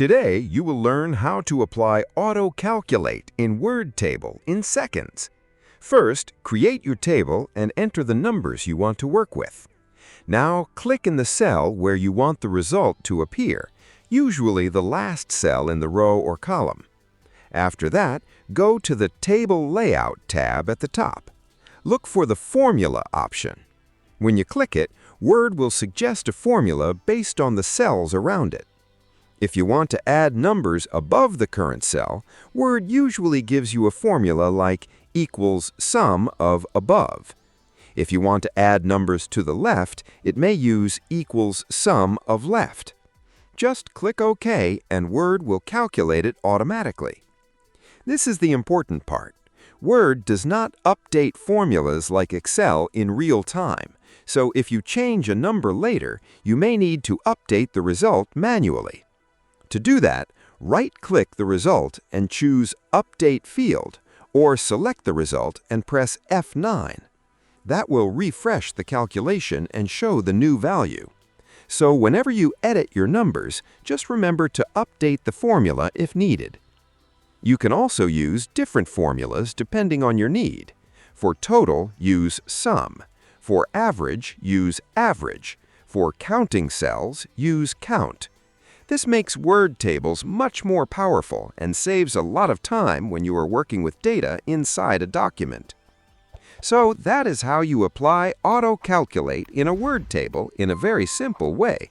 Today, you will learn how to apply AutoCalculate in Word table in seconds. First, create your table and enter the numbers you want to work with. Now, click in the cell where you want the result to appear, usually the last cell in the row or column. After that, go to the Table Layout tab at the top. Look for the Formula option. When you click it, Word will suggest a formula based on the cells around it. If you want to add numbers above the current cell, Word usually gives you a formula like equals sum of above. If you want to add numbers to the left, it may use equals sum of left. Just click OK and Word will calculate it automatically. This is the important part. Word does not update formulas like Excel in real time, so if you change a number later, you may need to update the result manually. To do that, right-click the result and choose Update Field, or select the result and press F9. That will refresh the calculation and show the new value. So whenever you edit your numbers, just remember to update the formula if needed. You can also use different formulas depending on your need. For total, use sum. For average, use average. For counting cells, use count. This makes Word tables much more powerful and saves a lot of time when you are working with data inside a document. So that is how you apply AutoCalculate in a Word table in a very simple way.